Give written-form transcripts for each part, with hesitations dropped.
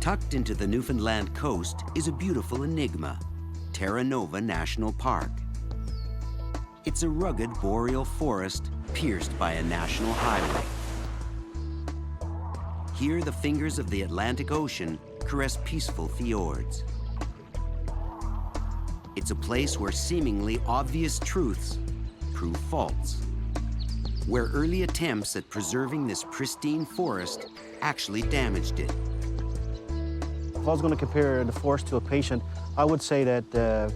Tucked into the Newfoundland coast is a beautiful enigma, Terra Nova National Park. It's a rugged boreal forest pierced by a national highway. Here, the fingers of the Atlantic Ocean caress peaceful fjords. It's a place where seemingly obvious truths prove false, where early attempts at preserving this pristine forest actually damaged it. If I was going to compare the forest to a patient, I would say that the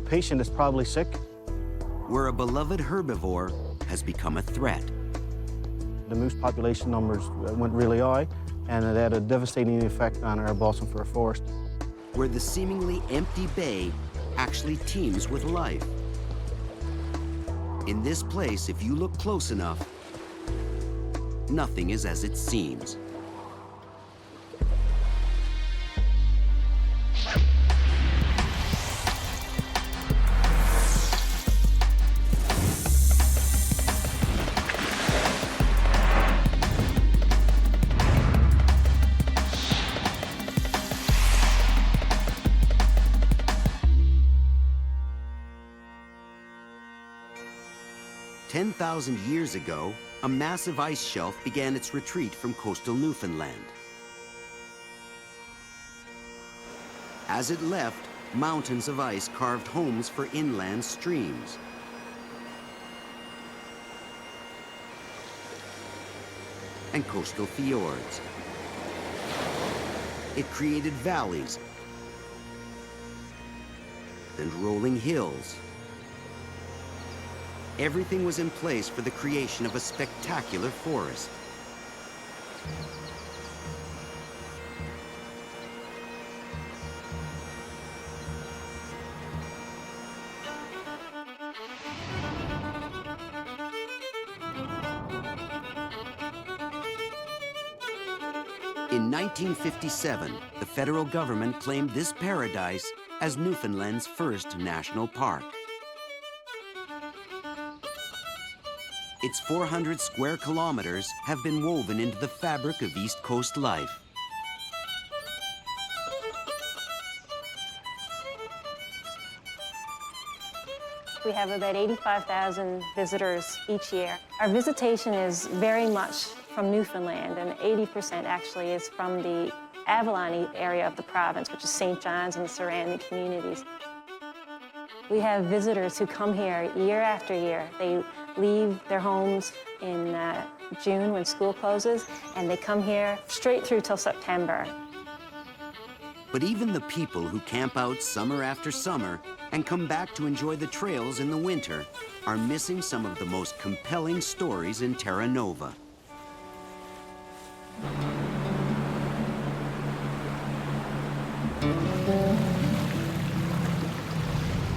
patient is probably sick. Where a beloved herbivore has become a threat. The moose population numbers went really high, and it had a devastating effect on our balsam fir forest. Where the seemingly empty bay actually teems with life. In this place, if you look close enough, nothing is as it seems. Ten 10,000 years ago, a massive ice shelf began its retreat from coastal Newfoundland. As it left, mountains of ice carved homes for inland streams. And coastal fjords. It created valleys and rolling hills. Everything was in place for the creation of a spectacular forest. In 1957, the federal government claimed this paradise as Newfoundland's first national park. Its 400 square kilometers have been woven into the fabric of East Coast life. We have about 85,000 visitors each year. Our visitation is very much from Newfoundland, and 80% actually is from the Avalon area of the province, which is St. John's and the surrounding communities. We have visitors who come here year after year. They leave their homes in June when school closes, and they come here straight through till September. But even the people who camp out summer after summer and come back to enjoy the trails in the winter are missing some of the most compelling stories in Terra Nova.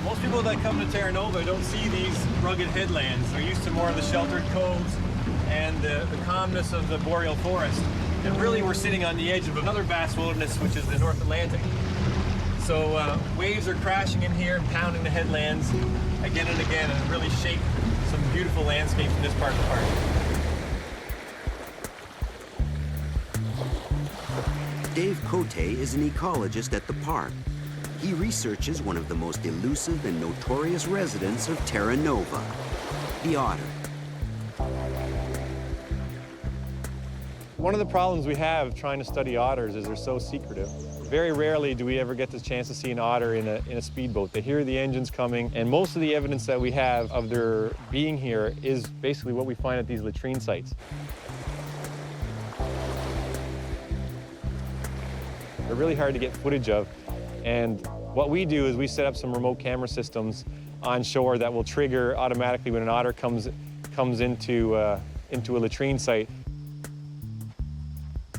Most people that come to Terra Nova don't see these rugged headlands. They're used to more of the sheltered coves and the calmness of the boreal forest. And really, we're sitting on the edge of another vast wilderness, which is the North Atlantic. So waves are crashing in here and pounding the headlands again and again, and really shape some beautiful landscapes in this part of the park. Dave Cote is an ecologist at the park. He researches one of the most elusive and notorious residents of Terra Nova, the otter. One of the problems we have trying to study otters is they're so secretive. Very rarely do we ever get the chance to see an otter in a speedboat. They hear the engines coming, and most of the evidence that we have of their being here is basically what we find at these latrine sites. They're really hard to get footage of, and what we do is we set up some remote camera systems on shore that will trigger automatically when an otter comes into a latrine site.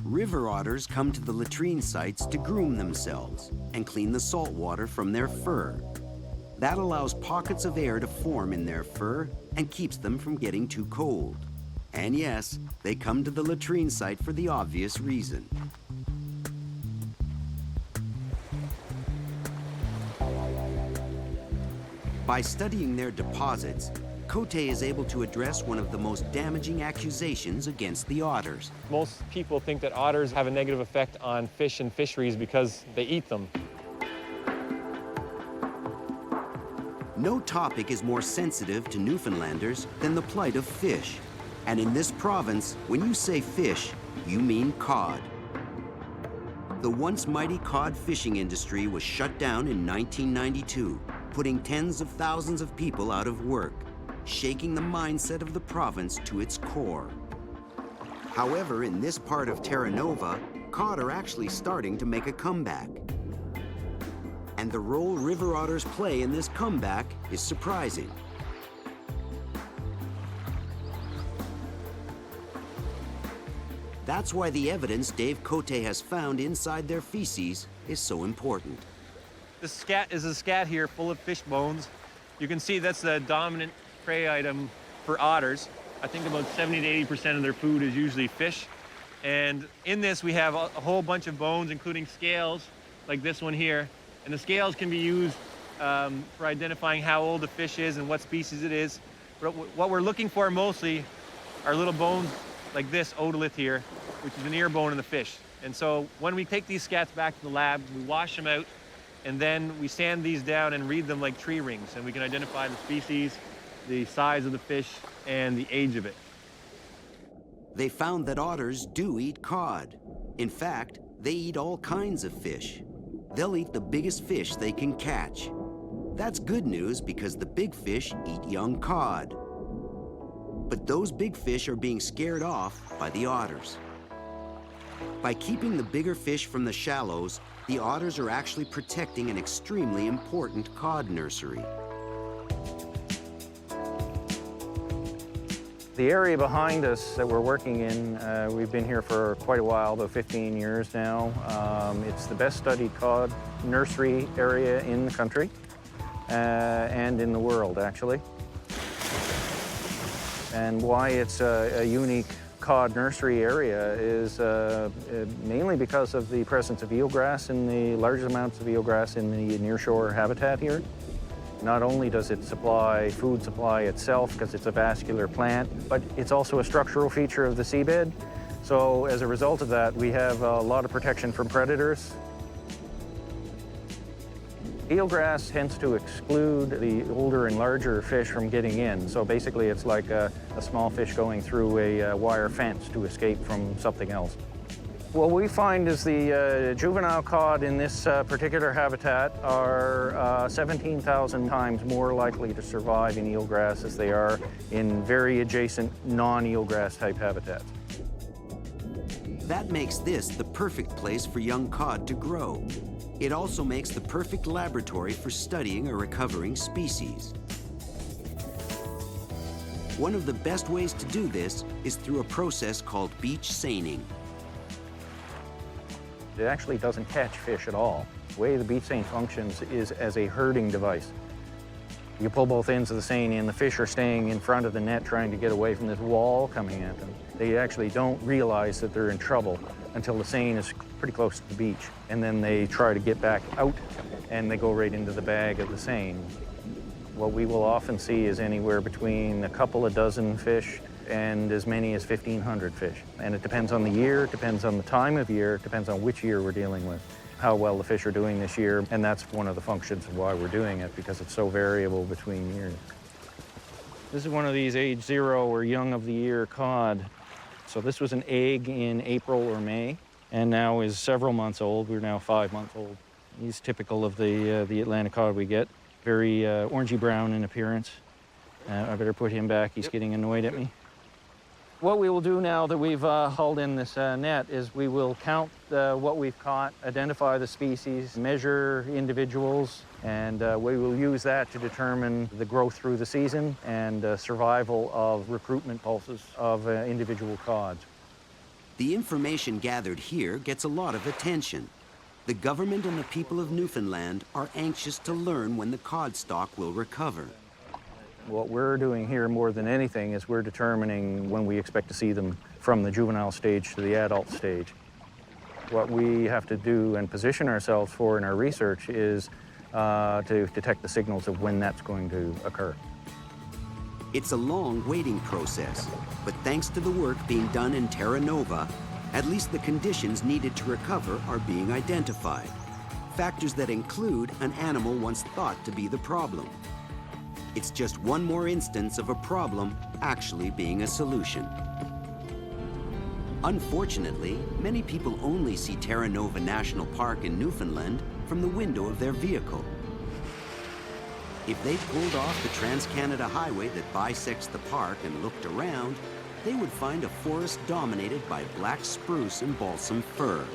River otters come to the latrine sites to groom themselves and clean the salt water from their fur. That allows pockets of air to form in their fur and keeps them from getting too cold. And yes, they come to the latrine site for the obvious reason. By studying their deposits, Cote is able to address one of the most damaging accusations against the otters. Most people think that otters have a negative effect on fish and fisheries because they eat them. No topic is more sensitive to Newfoundlanders than the plight of fish. And in this province, when you say fish, you mean cod. The once mighty cod fishing industry was shut down in 1992, putting tens of thousands of people out of work, shaking the mindset of the province to its core. However, in this part of Terra Nova, cod are actually starting to make a comeback. And the role river otters play in this comeback is surprising. That's why the evidence Dave Cote has found inside their feces is so important. This scat is a scat here full of fish bones. You can see that's the dominant prey item for otters. I think about 70 to 80% of their food is usually fish. And in this we have a whole bunch of bones, including scales, like this one here. And the scales can be used for identifying how old the fish is and what species it is. But what we're looking for mostly are little bones like this otolith here, which is an ear bone in the fish. And so when we take these scats back to the lab, we wash them out, and then we sand these down and read them like tree rings, and we can identify the species, the size of the fish, and the age of it. They found that otters do eat cod. In fact, they eat all kinds of fish. They'll eat the biggest fish they can catch. That's good news because the big fish eat young cod. But those big fish are being scared off by the otters. By keeping the bigger fish from the shallows, the otters are actually protecting an extremely important cod nursery. The area behind us that we're working in, we've been here for quite a while, about 15 years now. It's the best studied cod nursery area in the country and in the world, actually. And why it's a unique cod nursery area is mainly because of the presence of eelgrass and the large amounts of eelgrass in the nearshore habitat here. Not only does it supply food supply itself because it's a vascular plant, but it's also a structural feature of the seabed. So as a result of that, we have a lot of protection from predators. Eelgrass tends to exclude the older and larger fish from getting in. So basically it's like a small fish going through a wire fence to escape from something else. What we find is the juvenile cod in this particular habitat are 17,000 times more likely to survive in eelgrass as they are in very adjacent non-eelgrass type habitats. That makes this the perfect place for young cod to grow. It also makes the perfect laboratory for studying a recovering species. One of the best ways to do this is through a process called beach seining. It actually doesn't catch fish at all. The way the beach seine functions is as a herding device. You pull both ends of the seine in, the fish are staying in front of the net trying to get away from this wall coming at them. They actually don't realize that they're in trouble until the seine is pretty close to the beach. And then they try to get back out and they go right into the bag of the seine. What we will often see is anywhere between a couple of dozen fish and as many as 1,500 fish. And it depends on the year, it depends on the time of year, it depends on which year we're dealing with, how well the fish are doing this year. And that's one of the functions of why we're doing it, because it's so variable between years. This is one of these age 0 or young of the year cod. So this was an egg in April or May, and now is several months old. We're now 5 months old. He's typical of the Atlantic cod we get. Very orangey brown in appearance. I better put him back, he's getting annoyed at me. What we will do now that we've hauled in this net is we will count what we've caught, identify the species, measure individuals, and we will use that to determine the growth through the season and survival of recruitment pulses of individual cods. The information gathered here gets a lot of attention. The government and the people of Newfoundland are anxious to learn when the cod stock will recover. What we're doing here more than anything is we're determining when we expect to see them from the juvenile stage to the adult stage. What we have to do and position ourselves for in our research is to detect the signals of when that's going to occur. It's a long waiting process, but thanks to the work being done in Terra Nova, at least the conditions needed to recover are being identified. Factors that include an animal once thought to be the problem. It's just one more instance of a problem actually being a solution. Unfortunately, many people only see Terra Nova National Park in Newfoundland from the window of their vehicle. If they pulled off the Trans-Canada Highway that bisects the park and looked around, they would find a forest dominated by black spruce and balsam fir.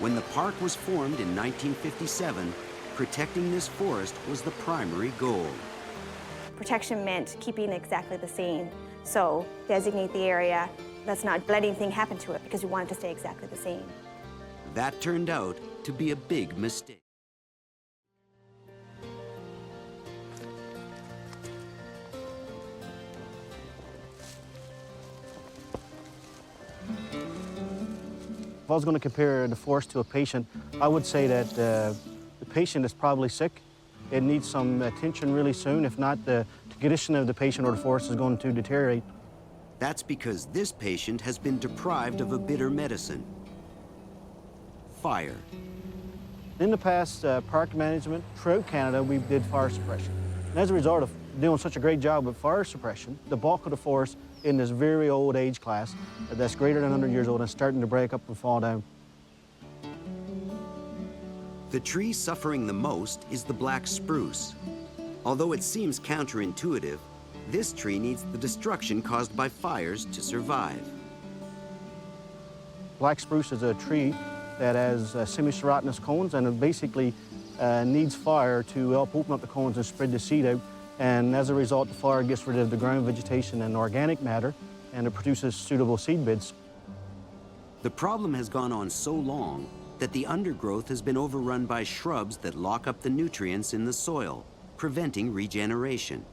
When the park was formed in 1957, protecting this forest was the primary goal. Protection meant keeping it exactly the same. So designate the area, let's not let anything happen to it because we want it to stay exactly the same. That turned out to be a big mistake. If I was going to compare the forest to a patient, I would say that the patient is probably sick. It needs some attention really soon. If not, the condition of the patient or the forest is going to deteriorate. That's because this patient has been deprived of a bitter medicine: fire. In the past, park management throughout Canada, we did fire suppression. And as a result of doing such a great job with fire suppression, the bulk of the forest in this very old age class that's greater than 100 years old and starting to break up and fall down. The tree suffering the most is the black spruce. Although it seems counterintuitive, this tree needs the destruction caused by fires to survive. Black spruce is a tree that has semi-serotinous cones, and it basically needs fire to help open up the cones and spread the seed out. And as a result, the fire gets rid of the ground vegetation and organic matter, and it produces suitable seed beds. The problem has gone on so long that the undergrowth has been overrun by shrubs that lock up the nutrients in the soil, preventing regeneration.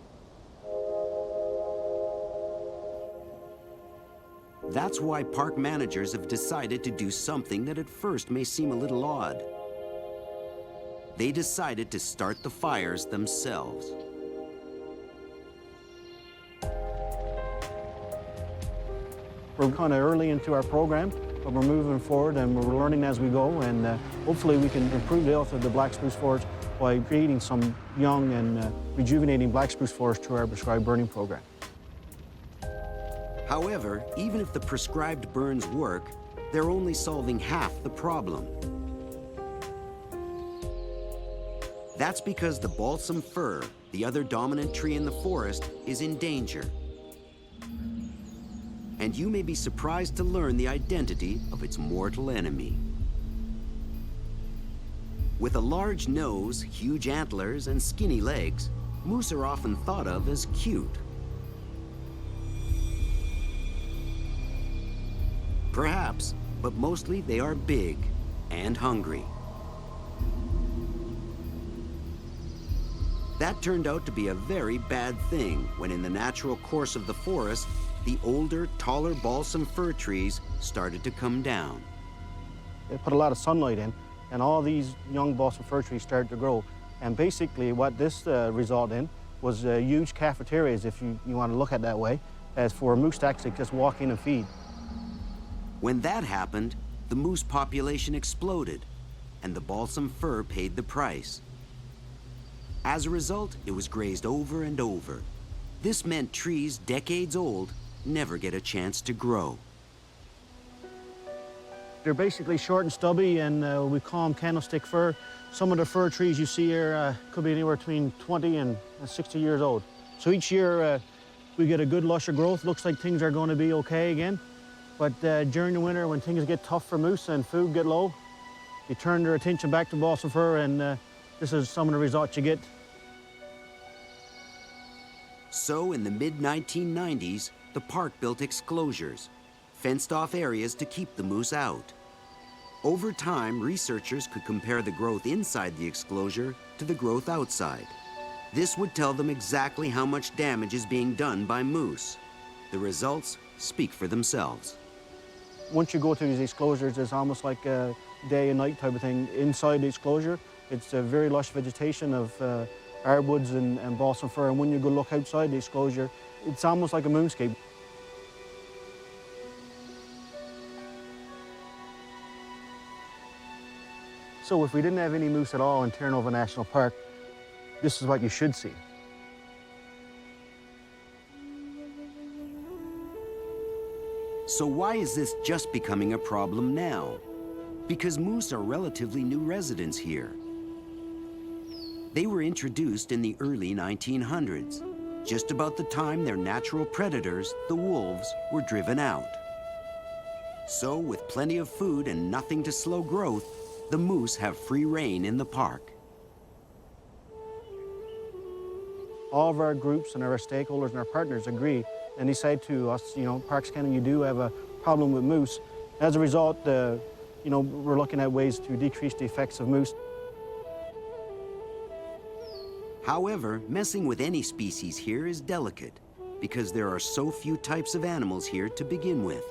That's why park managers have decided to do something that at first may seem a little odd. They decided to start the fires themselves. We're kind of early into our program, but we're moving forward and we're learning as we go, and hopefully we can improve the health of the black spruce forest by creating some young and rejuvenating black spruce forest through our prescribed burning program. However, even if the prescribed burns work, they're only solving half the problem. That's because the balsam fir, the other dominant tree in the forest, is in danger. And you may be surprised to learn the identity of its mortal enemy. With a large nose, huge antlers, and skinny legs, moose are often thought of as cute. Perhaps, but mostly they are big and hungry. That turned out to be a very bad thing when, in the natural course of the forest, the older, taller balsam fir trees started to come down. They put a lot of sunlight in, and all these young balsam fir trees started to grow. And basically what this resulted in was huge cafeterias, if you want to look at it that way, as for moose to actually just walk in and feed. When that happened, the moose population exploded, and the balsam fir paid the price. As a result, it was grazed over and over. This meant trees decades old never get a chance to grow. They're basically short and stubby, and we call them candlestick fir. Some of the fir trees you see here could be anywhere between 20 and 60 years old. So each year we get a good lush of growth. Looks like things are going to be okay again. But during the winter, when things get tough for moose and food get low, you turn their attention back to balsam fir, and this is some of the results you get. So in the mid-1990s, the park built exclosures, fenced off areas to keep the moose out. Over time, researchers could compare the growth inside the exclosure to the growth outside. This would tell them exactly how much damage is being done by moose. The results speak for themselves. Once you go through these exclosures, it's almost like a day and night type of thing. Inside the exclosure, it's a very lush vegetation of hardwoods and balsam fir, and when you go look outside the exposure, it's almost like a moonscape. So if we didn't have any moose at all in Terra Nova National Park, this is what you should see. So why is this just becoming a problem now? Because moose are relatively new residents here. They were introduced in the early 1900s, just about the time their natural predators, the wolves, were driven out. So with plenty of food and nothing to slow growth, the moose have free rein in the park. All of our groups and our stakeholders and our partners agree, and they say to us, you know, Parks Canada, you do have a problem with moose. As a result, you know, we're looking at ways to decrease the effects of moose. However, messing with any species here is delicate because there are so few types of animals here to begin with.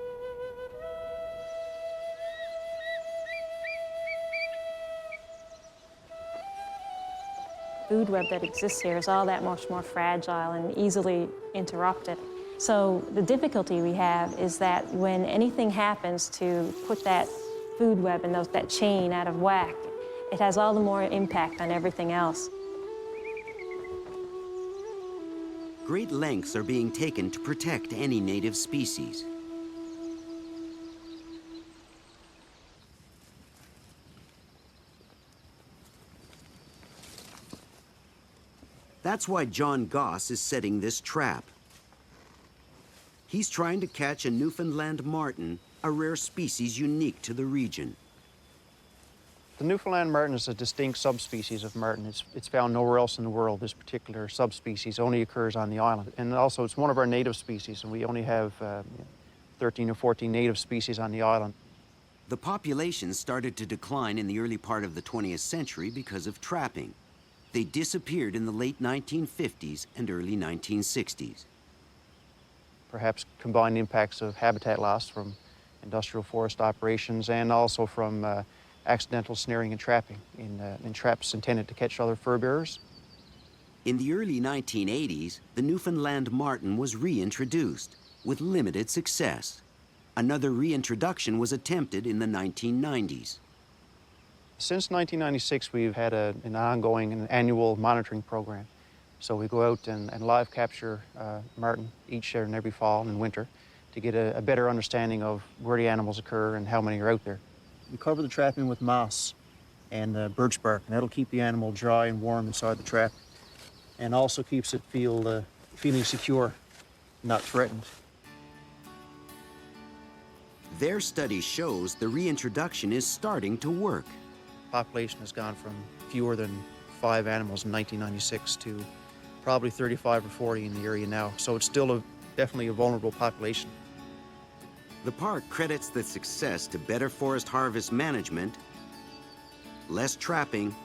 Food web that exists here is all that much more fragile and easily interrupted. So the difficulty we have is that when anything happens to put that food web and that chain out of whack, it has all the more impact on everything else. Great lengths are being taken to protect any native species. That's why John Goss is setting this trap. He's trying to catch a Newfoundland Martin, a rare species unique to the region. The Newfoundland Martin is a distinct subspecies of martin. It's found nowhere else in the world. This particular subspecies only occurs on the island. And also it's one of our native species, and we only have 13 or 14 native species on the island. The population started to decline in the early part of the 20th century because of trapping. They disappeared in the late 1950s and early 1960s. Perhaps combined impacts of habitat loss from industrial forest operations and also from accidental snaring and trapping in traps intended to catch other fur bearers. In the early 1980s, the Newfoundland Martin was reintroduced with limited success. Another reintroduction was attempted in the 1990s. Since 1996, we've had an ongoing and annual monitoring program. So we go out and live capture martin each and every fall and winter to get a better understanding of where the animals occur and how many are out there. We cover the trapping with moss and birch bark, and that'll keep the animal dry and warm inside the trap, and also keeps it feeling secure, not threatened. Their study shows the reintroduction is starting to work. Population has gone from fewer than 5 animals in 1996 to probably 35 or 40 in the area now. So it's still definitely a vulnerable population. The park credits the success to better forest harvest management, less trapping,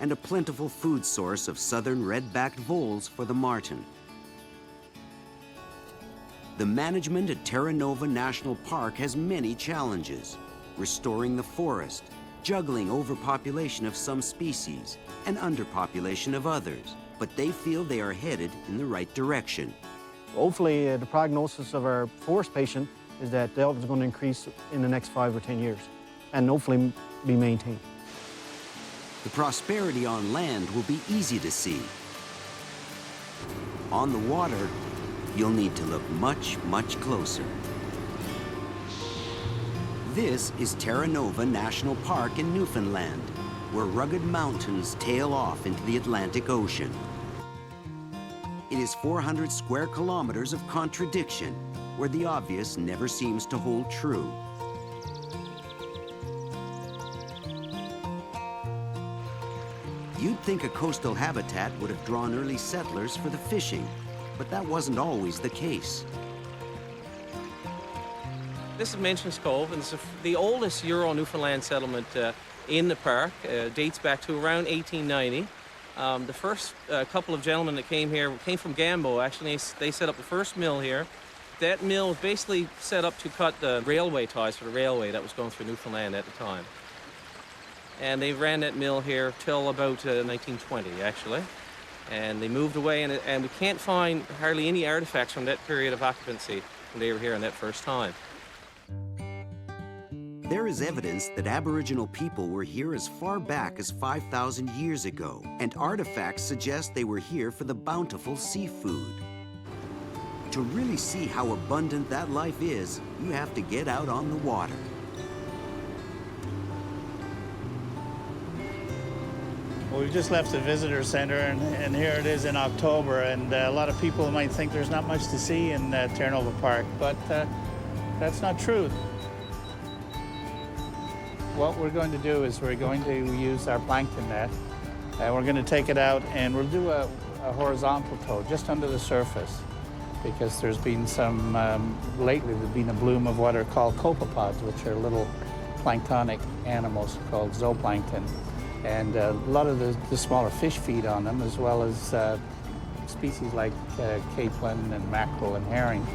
and a plentiful food source of southern red-backed voles for the marten. The management at Terra Nova National Park has many challenges: restoring the forest, juggling overpopulation of some species and underpopulation of others, but they feel they are headed in the right direction. Hopefully, the prognosis of our forest patient is that the elk is going to increase in the next 5 or 10 years and hopefully be maintained. The prosperity on land will be easy to see. On the water, you'll need to look much, much closer. This is Terra Nova National Park in Newfoundland, where rugged mountains tail off into the Atlantic Ocean. It is 400 square kilometers of contradiction, where the obvious never seems to hold true. You'd think a coastal habitat would have drawn early settlers for the fishing, but that wasn't always the case. This is Mentions Cove, and it's the oldest Euro-Newfoundland settlement in the park. Dates back to around 1890. The first couple of gentlemen that came here came from Gambo. Actually, they set up the first mill here. That mill was basically set up to cut the railway ties for the railway that was going through Newfoundland at the time. and they ran that mill here till about 1920, actually. And they moved away, and we can't find hardly any artifacts from that period of occupancy when they were here in that first time. There is evidence that Aboriginal people were here as far back as 5,000 years ago, and artifacts suggest they were here for the bountiful seafood. To really see how abundant that life is, you have to get out on the water. Well, we've just left the visitor center, and here it is in October, and a lot of people might think there's not much to see in Terra Nova Park, but that's not true. What we're going to do is we're going to use our plankton net, and we're going to take it out, and we'll do a horizontal tow just under the surface, because there's been some, lately there's been a bloom of what are called copepods, which are little planktonic animals called zooplankton. And a lot of the smaller fish feed on them, as well as species like capelin and mackerel and herring.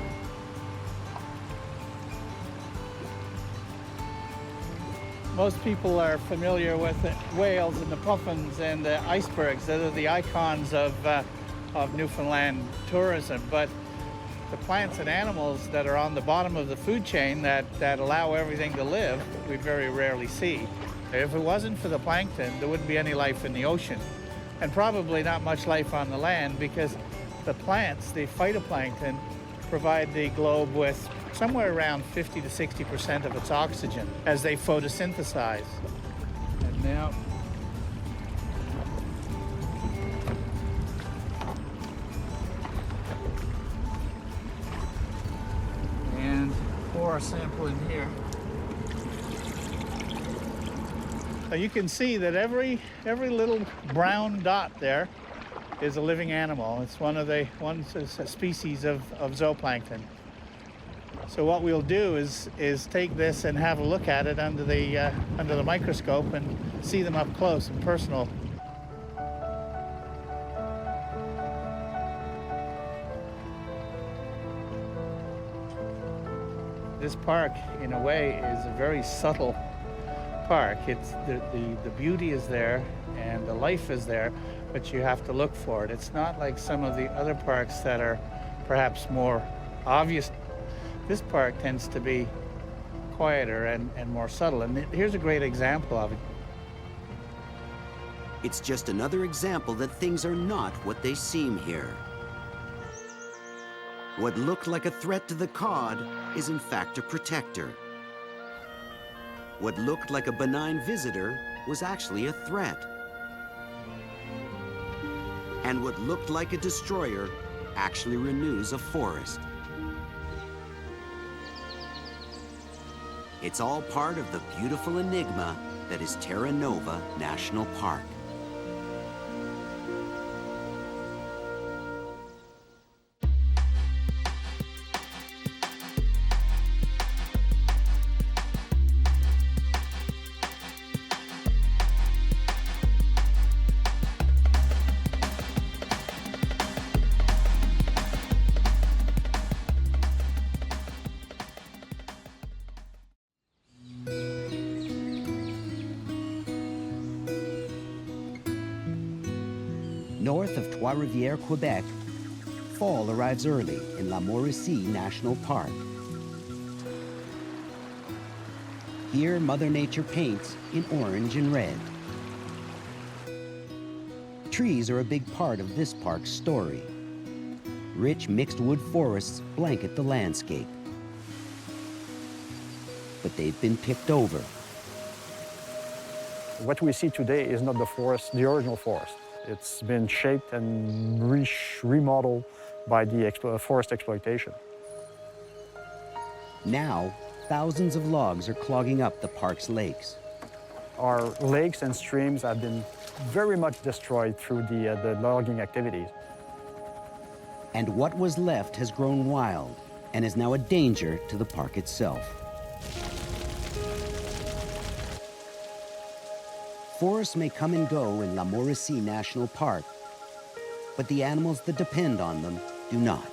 Most people are familiar with the whales and the puffins and the icebergs. Those are the icons of Newfoundland tourism. But the plants and animals that are on the bottom of the food chain that allow everything to live, we very rarely see. If it wasn't for the plankton, there wouldn't be any life in the ocean, and probably not much life on the land, because the plants, the phytoplankton, provide the globe with somewhere around 50 to 60% of its oxygen as they photosynthesize. And now, and pour a sample in here. So you can see that every little brown dot there is a living animal. It's one of the a species of zooplankton. So what we'll do is take this and have a look at it under the microscope and see them up close and personal. This park, in a way, is a very subtle park. It's the beauty is there and the life is there, but you have to look for it. It's not like some of the other parks that are perhaps more obvious. This park tends to be quieter and more subtle, and here's a great example of it. It's just another example that things are not what they seem here. What looked like a threat to the cod is in fact a protector. What looked like a benign visitor was actually a threat. And what looked like a destroyer actually renews a forest. It's all part of the beautiful enigma that is Terra Nova National Park. North of Trois-Rivières, Quebec, fall arrives early in La Morrissey National Park. Here, Mother Nature paints in orange and red. Trees are a big part of this park's story. Rich mixed wood forests blanket the landscape. But they've been picked over. What we see today is not the forest, the original forest. It's been shaped and remodeled by the forest exploitation. Now, thousands of logs are clogging up the park's lakes. Our lakes and streams have been very much destroyed through the logging activities. And what was left has grown wild and is now a danger to the park itself. Forests may come and go in La Morrissey National Park, but the animals that depend on them do not.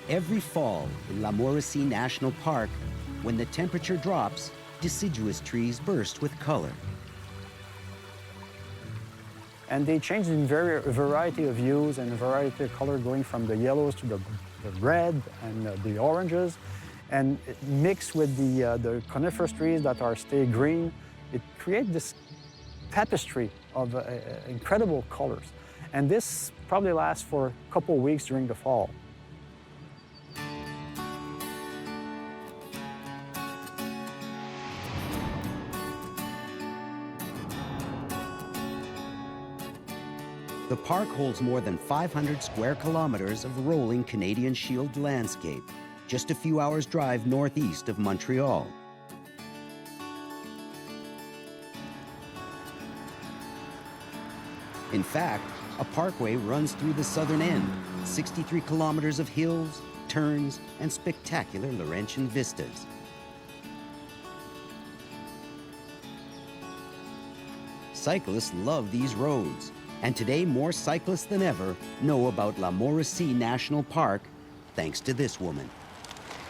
Every fall in Morrissey National Park, when the temperature drops, deciduous trees burst with color. And they change in a variety of hues and a variety of color, going from the yellows to the red and the oranges. And mixed with the coniferous trees that are stay green, it creates this tapestry of incredible colors. And this probably lasts for a couple of weeks during the fall. The park holds more than 500 square kilometers of rolling Canadian Shield landscape, just a few hours' drive northeast of Montreal. In fact, a parkway runs through the southern end, 63 kilometers of hills, turns, and spectacular Laurentian vistas. Cyclists love these roads, and today more cyclists than ever know about Morrissey National Park thanks to this woman.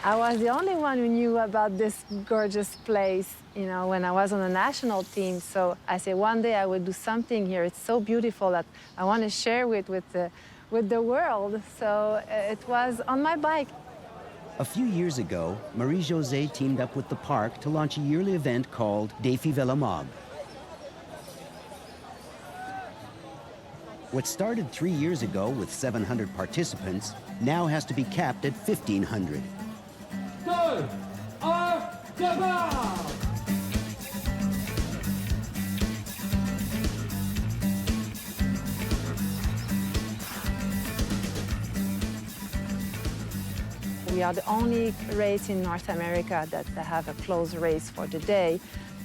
I was the only one who knew about this gorgeous place, you know, when I was on the national team. So I said one day I would do something here. It's so beautiful that I want to share it with the world. So it was on my bike. A few years ago, Marie-Josée teamed up with the park to launch a yearly event called Défi Vélomob. What started 3 years ago with 700 participants now has to be capped at 1,500. We are the only race in North America that have a closed race for the day,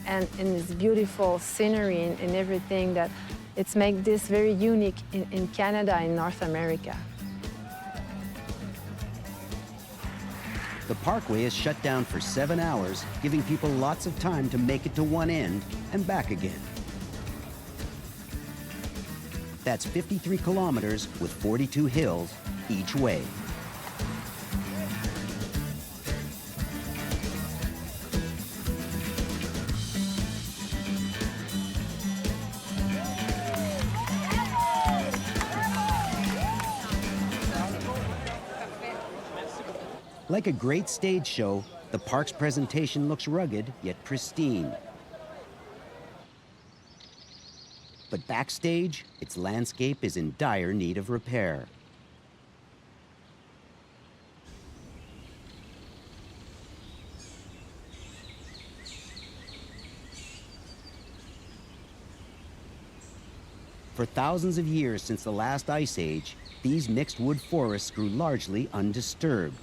and in this beautiful scenery and everything that it's make this very unique in Canada and North America. The parkway is shut down for 7 hours, giving people lots of time to make it to one end and back again. That's 53 kilometers with 42 hills each way. Like a great stage show, the park's presentation looks rugged yet pristine. But backstage, its landscape is in dire need of repair. For thousands of years since the last ice age, these mixed wood forests grew largely undisturbed.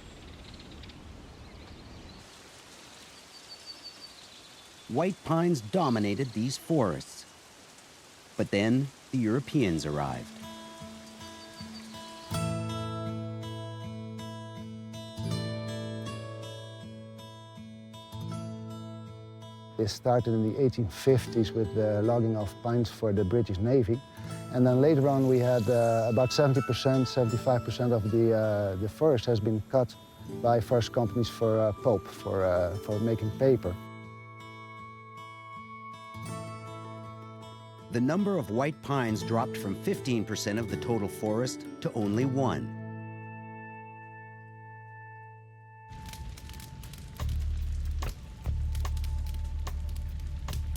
White pines dominated these forests. But then the Europeans arrived. It started in the 1850s with the logging of pines for the British Navy. And then later on we had about 70%, 75% of the forest has been cut by forest companies for pulp, for making paper. The number of white pines dropped from 15% of the total forest to only 1%.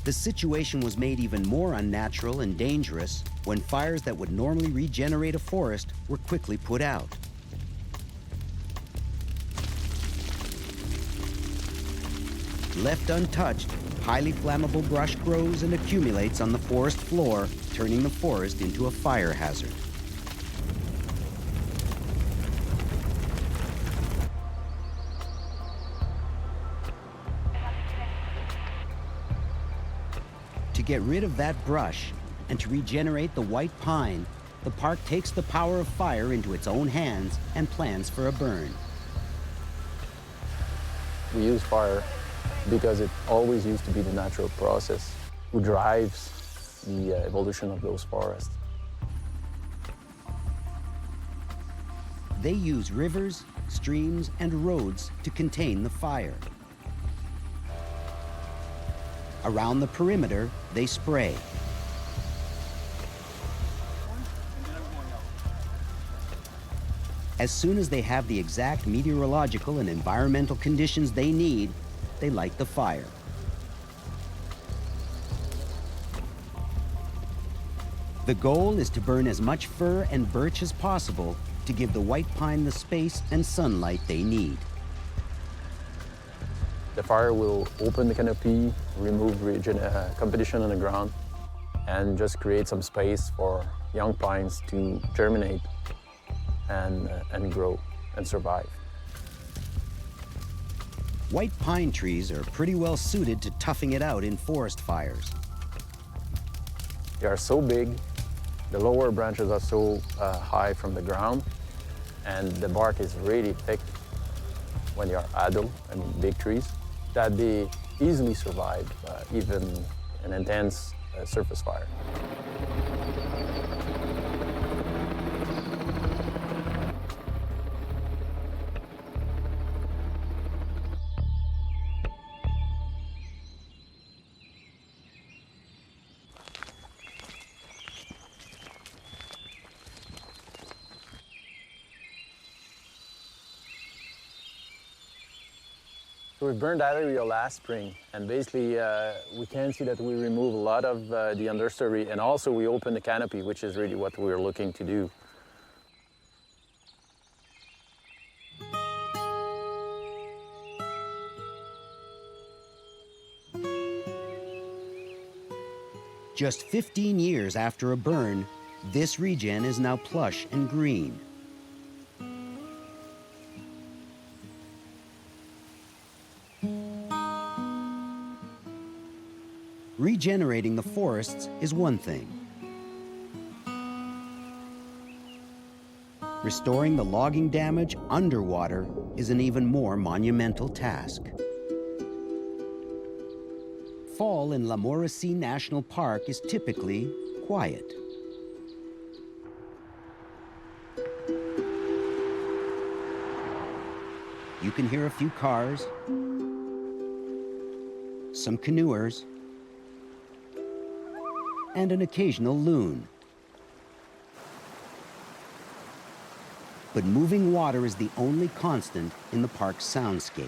The situation was made even more unnatural and dangerous when fires that would normally regenerate a forest were quickly put out. Left untouched, highly flammable brush grows and accumulates on the forest floor, turning the forest into a fire hazard. To get rid of that brush and to regenerate the white pine, the park takes the power of fire into its own hands and plans for a burn. We use fire because it always used to be the natural process who drives the evolution of those forests. They use rivers, streams, and roads to contain the fire. Around the perimeter, they spray. As soon as they have the exact meteorological and environmental conditions they need, they light the fire. The goal is to burn as much fir and birch as possible to give the white pine the space and sunlight they need. The fire will open the canopy, remove competition on the ground, and just create some space for young pines to germinate and grow and survive. White pine trees are pretty well suited to toughing it out in forest fires. They are so big, the lower branches are so high from the ground, and the bark is really thick when they are adult and big trees, that they easily survive even an intense surface fire. So we burned that area last spring, and basically we can see that we remove a lot of the understory, and also we open the canopy, which is really what we're looking to do. Just 15 years after a burn, this regen is now plush and green. Regenerating the forests is one thing. Restoring the logging damage underwater is an even more monumental task. Fall in Morrissey National Park is typically quiet. You can hear a few cars, some canoers, and an occasional loon. But moving water is the only constant in the park's soundscape.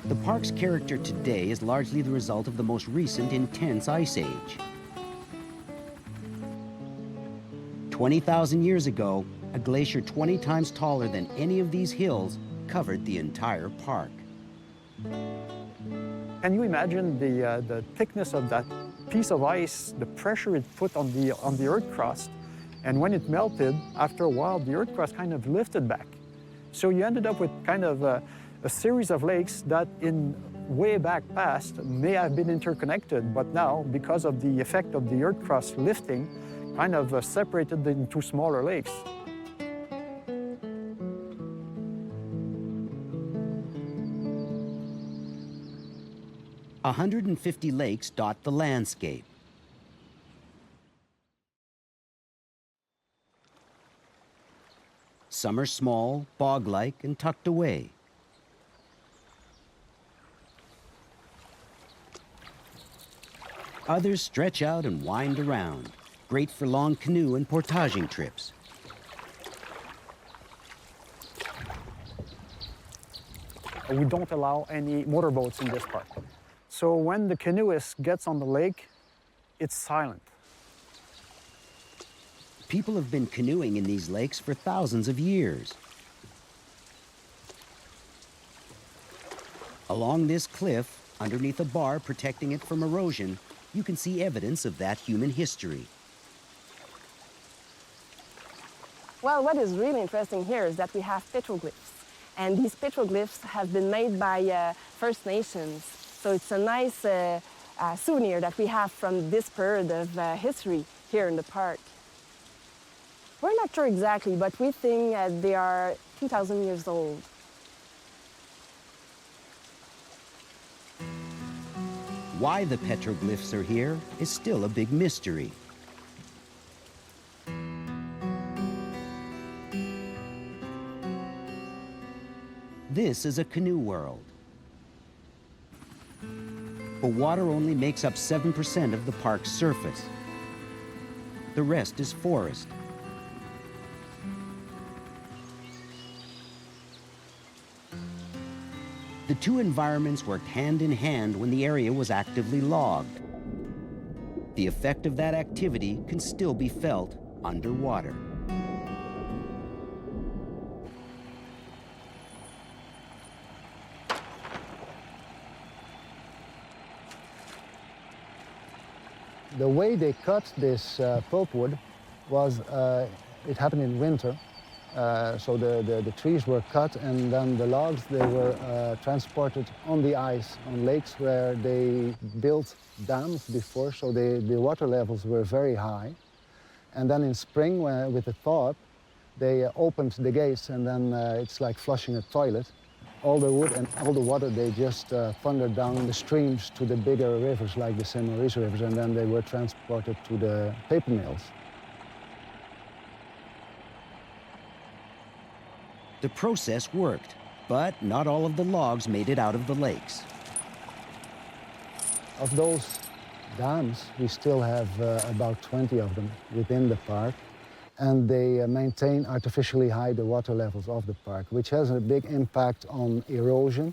The park's character today is largely the result of the most recent intense ice age. 20,000 years ago, a glacier 20 times taller than any of these hills covered the entire park. Can you imagine the thickness of that piece of ice, the pressure it put on the earth crust, and when it melted, after a while, the earth crust kind of lifted back. So you ended up with kind of a series of lakes that in way back past may have been interconnected, but now, because of the effect of the earth crust lifting, kind of separated into smaller lakes. "150 lakes dot the landscape. Some are small, bog-like, and tucked away. Others stretch out and wind around, great for long canoe and portaging trips. We don't allow any motorboats in this park. So when the canoeist gets on the lake, it's silent. People have been canoeing in these lakes for thousands of years. Along this cliff, underneath a bar protecting it from erosion, you can see evidence of that human history. Well, what is really interesting here is that we have petroglyphs. And these petroglyphs have been made by First Nations. So it's a nice souvenir that we have from this period of history here in the park. We're not sure exactly, but we think they are 2,000 years old. Why the petroglyphs are here is still a big mystery. This is a canoe world. But water only makes up 7% of the park's surface. The rest is forest. The two environments worked hand in hand when the area was actively logged. The effect of that activity can still be felt underwater. The way they cut this pulpwood was, it happened in winter. So the trees were cut, and then the logs, they were transported on the ice on lakes where they built dams before, so the water levels were very high. And then in spring, with the thaw, they opened the gates, and then it's like flushing a toilet. All the wood and all the water, they just thundered down the streams to the bigger rivers, like the St. Maurice rivers, and then they were transported to the paper mills. The process worked, but not all of the logs made it out of the lakes. Of those dams, we still have about 20 of them within the park, and they maintain artificially high the water levels of the park, which has a big impact on erosion,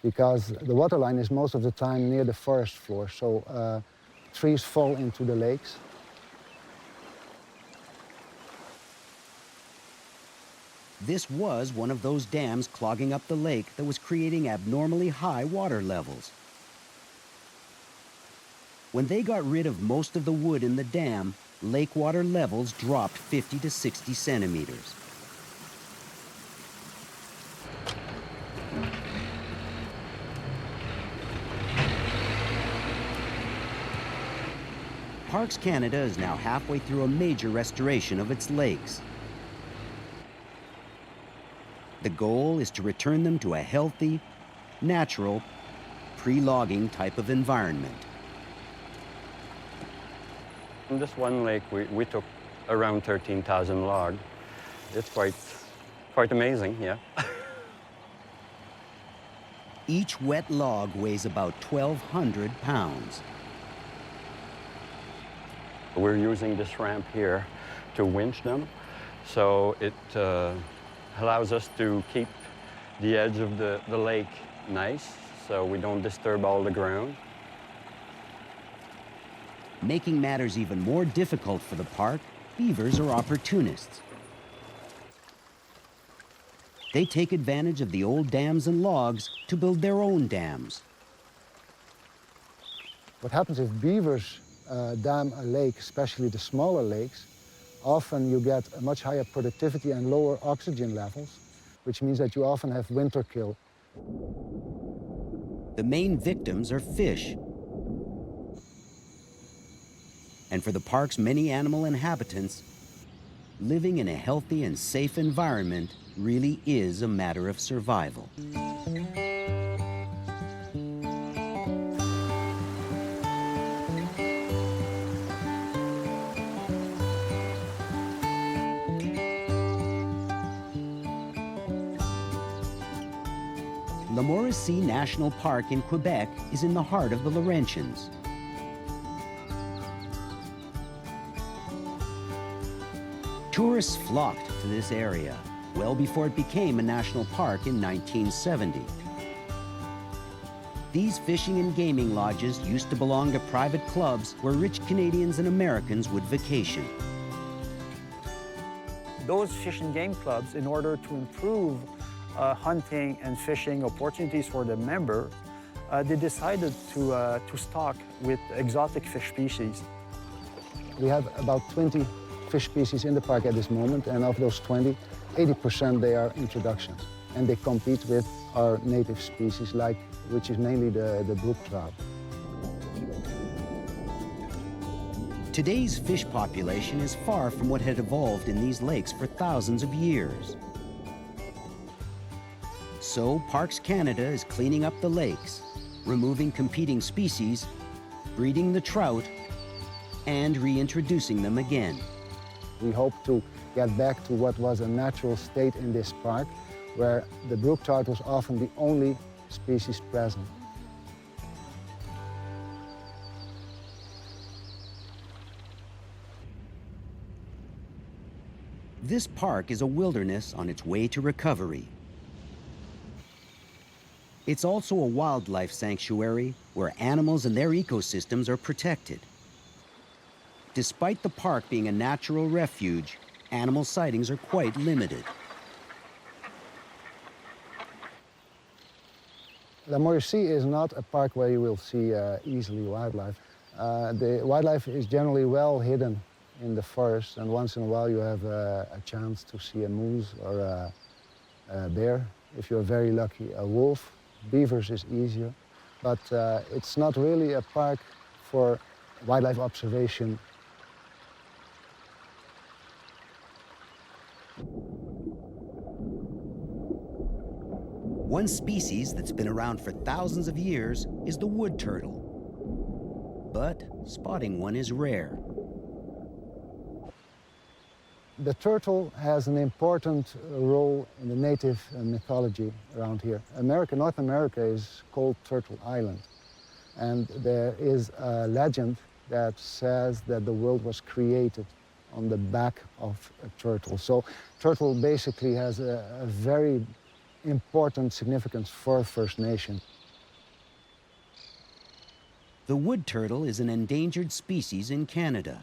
because the water line is most of the time near the forest floor, so trees fall into the lakes. This was one of those dams clogging up the lake that was creating abnormally high water levels. When they got rid of most of the wood in the dam, lake water levels dropped 50 to 60 centimeters. Parks Canada is now halfway through a major restoration of its lakes. The goal is to return them to a healthy, natural, pre-logging type of environment. In this one lake, we took around 13,000 logs. It's quite amazing, yeah. Each wet log weighs about 1,200 pounds. We're using this ramp here to winch them, so it allows us to keep the edge of the lake nice, so we don't disturb all the ground. Making matters even more difficult for the park, beavers are opportunists. They take advantage of the old dams and logs to build their own dams. What happens if beavers dam a lake, especially the smaller lakes, often you get a much higher productivity and lower oxygen levels, which means that you often have winter kill. The main victims are fish. And for the park's many animal inhabitants, living in a healthy and safe environment really is a matter of survival. The Morrissey National Park in Quebec is in the heart of the Laurentians. Tourists flocked to this area well before it became a national park in 1970. These fishing and gaming lodges used to belong to private clubs where rich Canadians and Americans would vacation. Those fish and game clubs, in order to improve hunting and fishing opportunities for the member, they decided to stock with exotic fish species. We have about 20 fish species in the park at this moment, and of those 20, 80% they are introductions. And they compete with our native species, which is mainly the brook trout. Today's fish population is far from what had evolved in these lakes for thousands of years. So Parks Canada is cleaning up the lakes, removing competing species, breeding the trout, and reintroducing them again. We hope to get back to what was a natural state in this park, where the brook trout was often the only species present. This park is a wilderness on its way to recovery. It's also a wildlife sanctuary where animals and their ecosystems are protected. Despite the park being a natural refuge, animal sightings are quite limited. La Morrissey is not a park where you will see easily wildlife. The wildlife is generally well hidden in the forest, and once in a while you have a chance to see a moose or a bear. If you're very lucky, a wolf. Beavers is easier, but it's not really a park for wildlife observation. One species that's been around for thousands of years is the wood turtle. But spotting one is rare. The turtle has an important role in the native mythology around here. North America is called Turtle Island, and there is a legend that says that the world was created on the back of a turtle. So turtle basically has a very important significance for First Nation. The wood turtle is an endangered species in Canada.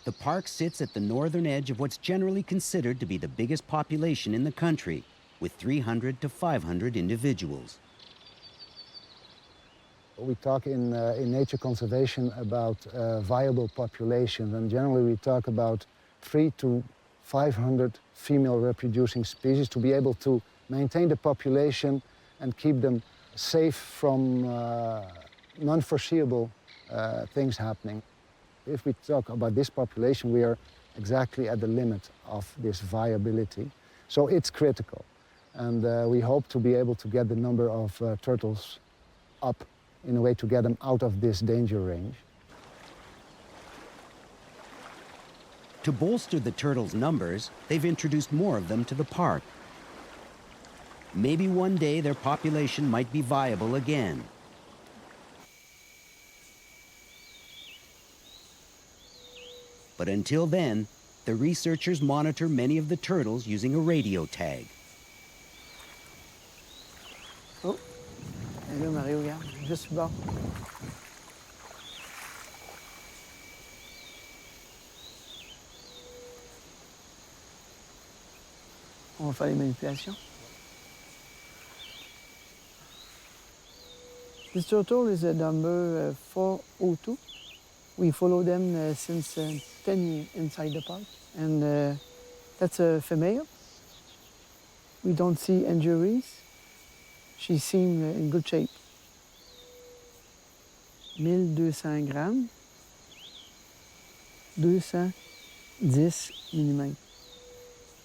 The park sits at the northern edge of what's generally considered to be the biggest population in the country, with 300 to 500 individuals. We talk in nature conservation about viable populations, and generally we talk about 300 to 500 female reproducing species to be able to maintain the population and keep them safe from non-foreseeable things happening. If we talk about this population, we are exactly at the limit of this viability. So it's critical. And we hope to be able to get the number of turtles up in a way to get them out of this danger range. To bolster the turtles' numbers, they've introduced more of them to the park. Maybe one day their population might be viable again. But until then, the researchers monitor many of the turtles using a radio tag. Oh, et là, Mario, regarde, juste bas. On va faire les manipulations. This turtle is a number 402. We follow them since 10 years inside the park. And that's a female. We don't see injuries. She seems in good shape. 1200 grammes, 210 mm.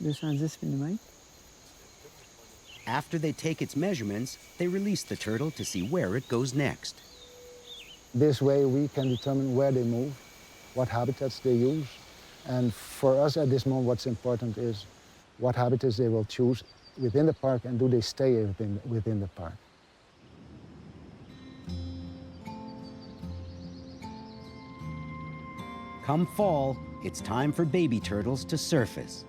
210 mm. After they take its measurements, they release the turtle to see where it goes next. This way we can determine where they move, what habitats they use. And for us at this moment, what's important is what habitats they will choose within the park and do they stay within the park. Come fall, it's time for baby turtles to surface.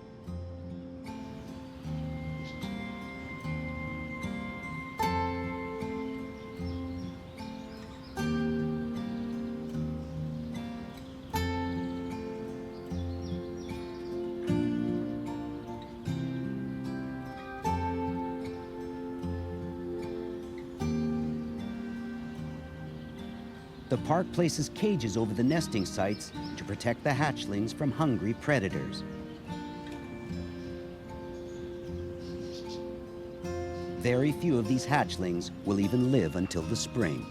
The park places cages over the nesting sites to protect the hatchlings from hungry predators. Very few of these hatchlings will even live until the spring.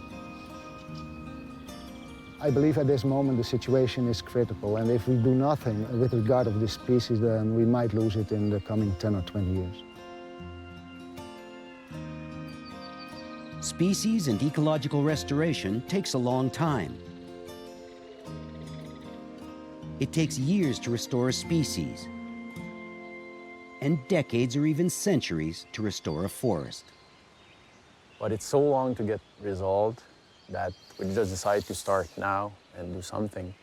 I believe at this moment the situation is critical, and if we do nothing with regard of this species, then we might lose it in the coming 10 or 20 years. Species and ecological restoration takes a long time. It takes years to restore a species, and decades or even centuries to restore a forest. But it's so long to get resolved that we just decided to start now and do something.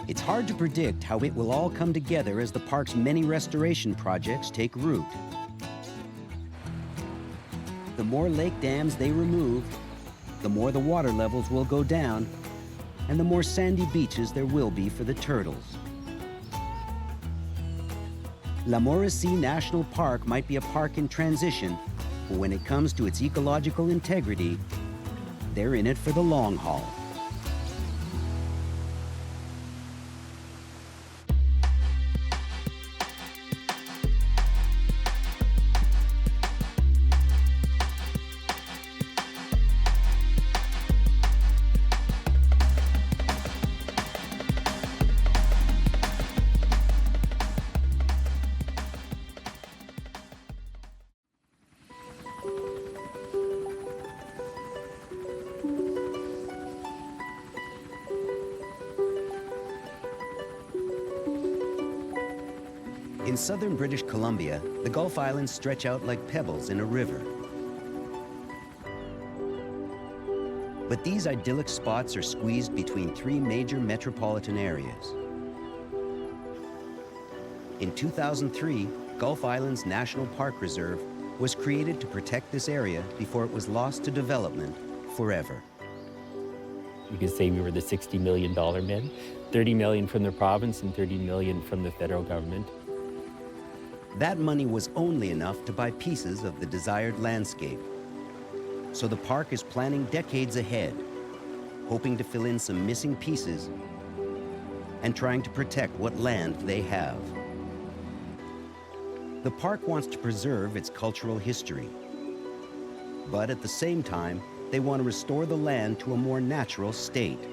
It's hard to predict how it will all come together as the park's many restoration projects take root. The more lake dams they remove, the more the water levels will go down, and the more sandy beaches there will be for the turtles. La Morrissey National Park might be a park in transition, but when it comes to its ecological integrity, they're in it for the long haul. In southern British Columbia, the Gulf Islands stretch out like pebbles in a river. But these idyllic spots are squeezed between three major metropolitan areas. In 2003, Gulf Islands National Park Reserve was created to protect this area before it was lost to development forever. You could say we were the $60 million men, $30 million from the province and $30 million from the federal government. That money was only enough to buy pieces of the desired landscape. So the park is planning decades ahead, hoping to fill in some missing pieces and trying to protect what land they have. The park wants to preserve its cultural history, but at the same time, they want to restore the land to a more natural state.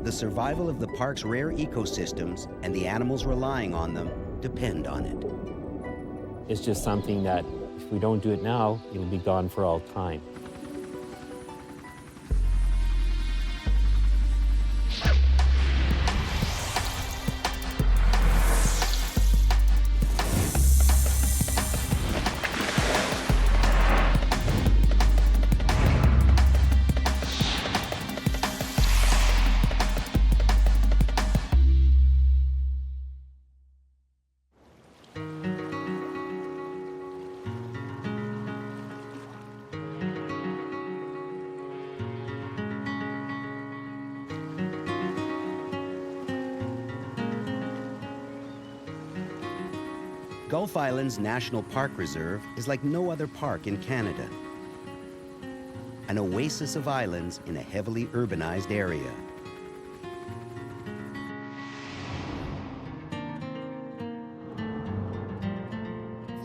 The survival of the park's rare ecosystems and the animals relying on them depend on it. It's just something that if we don't do it now, it'll be gone for all time. Gulf Islands National Park Reserve is like no other park in Canada. An oasis of islands in a heavily urbanized area.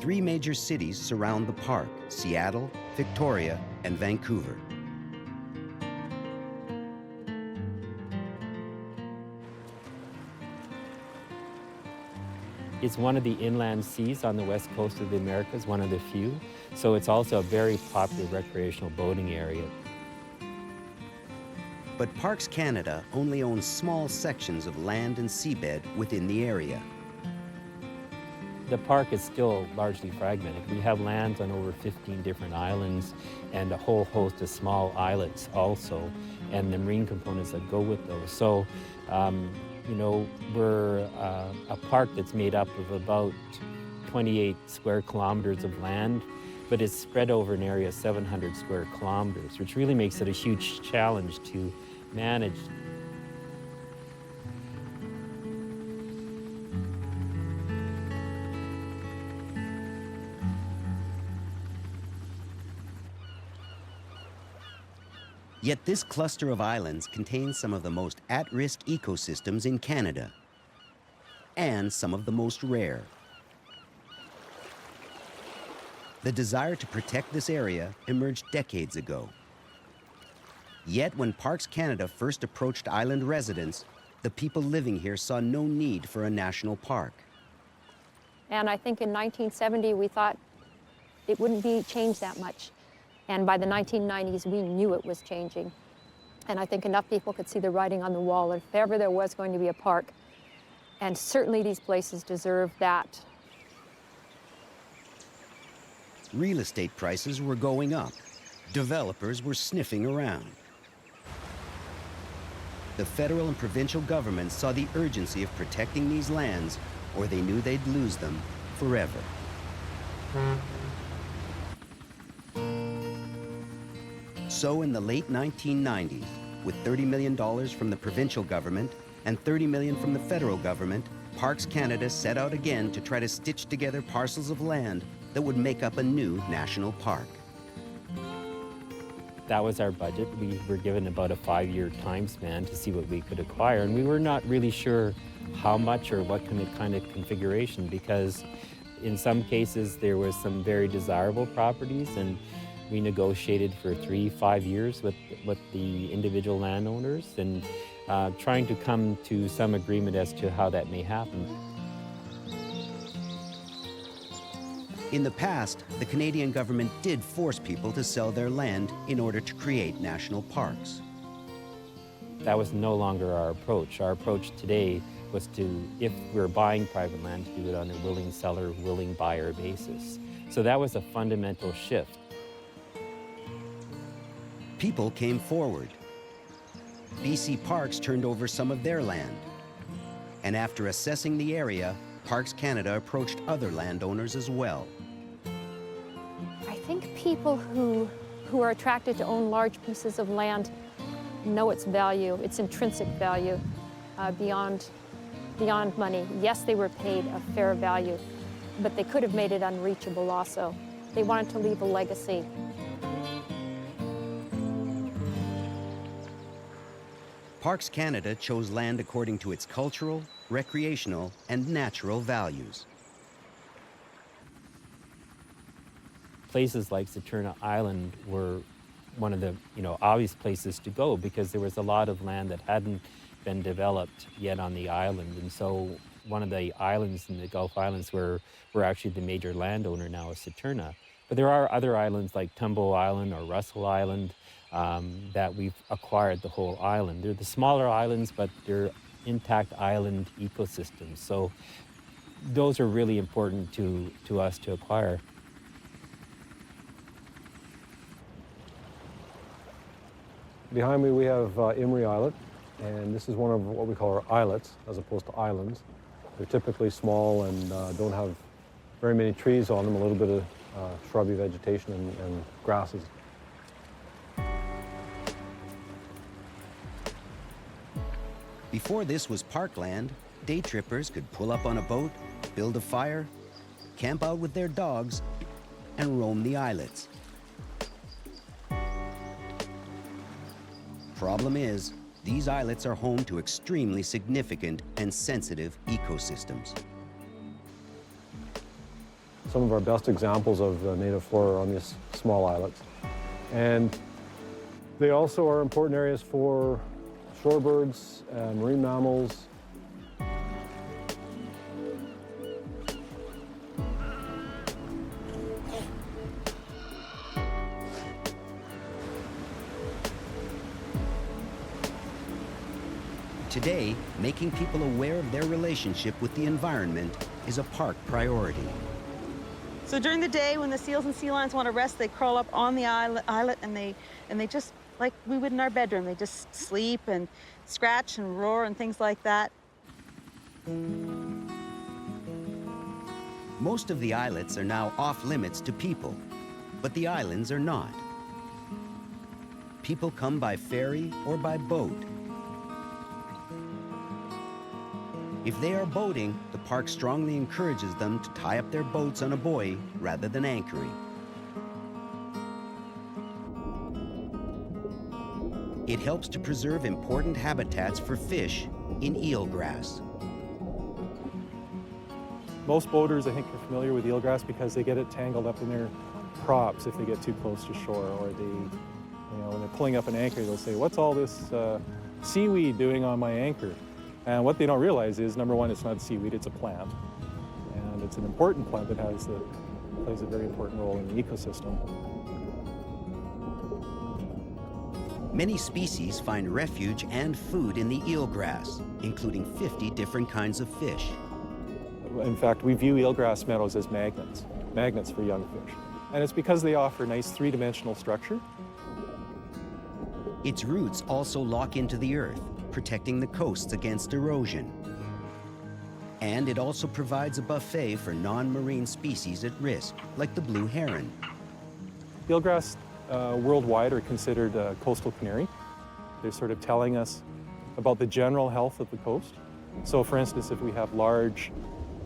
Three major cities surround the park: Seattle, Victoria, and Vancouver. It's one of the inland seas on the west coast of the Americas, one of the few. So it's also a very popular recreational boating area. But Parks Canada only owns small sections of land and seabed within the area. The park is still largely fragmented. We have lands on over 15 different islands and a whole host of small islets also, and the marine components that go with those. So, you know, we're a park that's made up of about 28 square kilometers of land, but it's spread over an area of 700 square kilometers, which really makes it a huge challenge to manage. Yet this cluster of islands contains some of the most at-risk ecosystems in Canada, and some of the most rare. The desire to protect this area emerged decades ago. Yet when Parks Canada first approached island residents, the people living here saw no need for a national park. And I think in 1970 we thought it wouldn't be changed that much. And by the 1990s we knew it was changing. And I think enough people could see the writing on the wall if ever there was going to be a park. And certainly these places deserve that. Real estate prices were going up. Developers were sniffing around. The federal and provincial governments saw the urgency of protecting these lands, or they knew they'd lose them forever. So in the late 1990s, with $30 million from the provincial government and $30 million from the federal government, Parks Canada set out again to try to stitch together parcels of land that would make up a new national park. That was our budget. We were given about a 5-year time span to see what we could acquire, and we were not really sure how much or what kind of configuration, because in some cases there was some very desirable properties, and we negotiated for 3-5 years with the individual landowners and trying to come to some agreement as to how that may happen. In the past, the Canadian government did force people to sell their land in order to create national parks. That was no longer our approach. Our approach today was to, if we're buying private land, to do it on a willing seller, willing buyer basis. So that was a fundamental shift. People came forward. BC Parks turned over some of their land. And after assessing the area, Parks Canada approached other landowners as well. I think people who are attracted to own large pieces of land know its value, its intrinsic value, beyond money. Yes, they were paid a fair value, but they could have made it unreachable also. They wanted to leave a legacy. Parks Canada chose land according to its cultural, recreational, and natural values. Places like Saturna Island were one of the obvious places to go, because there was a lot of land that hadn't been developed yet on the island. And so one of the islands in the Gulf Islands where we're actually the major landowner now is Saturna. But there are other islands like Tumbo Island or Russell Island that we've acquired the whole island. They're the smaller islands, but they're intact island ecosystems. So those are really important to us to acquire. Behind me we have Emery Islet, and this is one of what we call our islets as opposed to islands. They're typically small and don't have very many trees on them, a little bit of shrubby vegetation and grasses. Before this was parkland, day trippers could pull up on a boat, build a fire, camp out with their dogs, and roam the islets. Problem is, these islets are home to extremely significant and sensitive ecosystems. Some of our best examples of native flora are on these small islets. And they also are important areas for shorebirds, marine mammals. Today, making people aware of their relationship with the environment is a park priority. So during the day, when the seals and sea lions want to rest, they crawl up on the islet and they just, like we would in our bedroom, they just sleep and scratch and roar and things like that. Most of the islets are now off limits to people, but the islands are not. People come by ferry or by boat. If they are boating, the park strongly encourages them to tie up their boats on a buoy rather than anchoring. It helps to preserve important habitats for fish in eelgrass. Most boaters, I think, are familiar with eelgrass because they get it tangled up in their props if they get too close to shore, or You know, when they're pulling up an anchor, they'll say, "What's all this seaweed doing on my anchor?" And what they don't realize is, number one, it's not seaweed, it's a plant. And it's an important plant that plays a very important role in the ecosystem. Many species find refuge and food in the eelgrass, including 50 different kinds of fish. In fact, we view eelgrass meadows as magnets for young fish. And it's because they offer nice three-dimensional structure. Its roots also lock into the earth, protecting the coasts against erosion. And it also provides a buffet for non-marine species at risk, like the blue heron. Eelgrass worldwide are considered a coastal canary. They're sort of telling us about the general health of the coast. So for instance, if we have large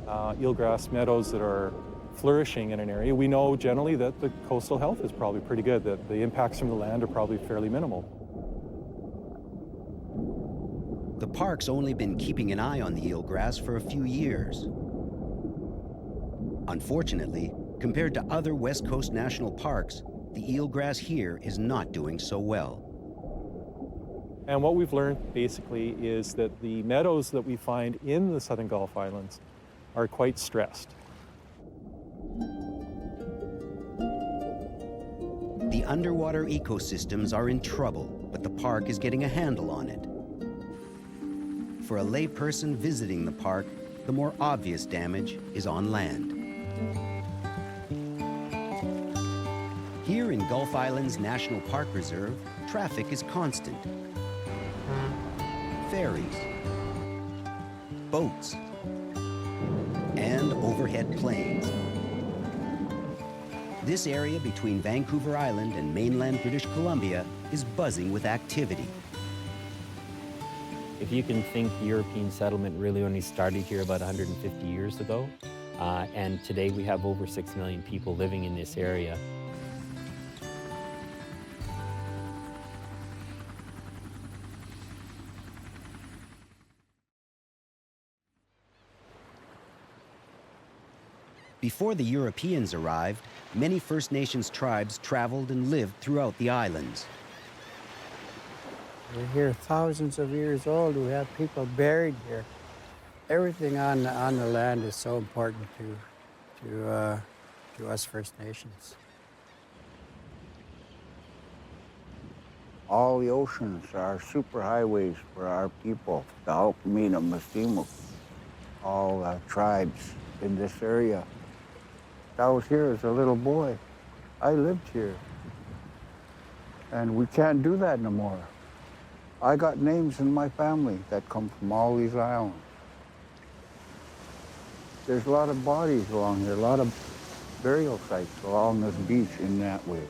eelgrass meadows that are flourishing in an area, we know generally that the coastal health is probably pretty good, that the impacts from the land are probably fairly minimal. The park's only been keeping an eye on the eelgrass for a few years. Unfortunately, compared to other West Coast national parks, the eelgrass here is not doing so well. And what we've learned basically is that the meadows that we find in the Southern Gulf Islands are quite stressed. The underwater ecosystems are in trouble, but the park is getting a handle on it. For a layperson visiting the park, the more obvious damage is on land. Here in Gulf Islands National Park Reserve, traffic is constant. Ferries, boats, and overhead planes. This area between Vancouver Island and mainland British Columbia is buzzing with activity. If you can think European settlement really only started here about 150 years ago, and today we have over 6 million people living in this area. Before the Europeans arrived, many First Nations tribes traveled and lived throughout the islands. We're here thousands of years old. We have people buried here. Everything on the land is so important to us First Nations. All the oceans are superhighways for our people, the Alpamina, Mastimo, all tribes in this area. I was here as a little boy. I lived here. And we can't do that no more. I got names in my family that come from all these islands. There's a lot of bodies along here, a lot of burial sites along this beach in that way.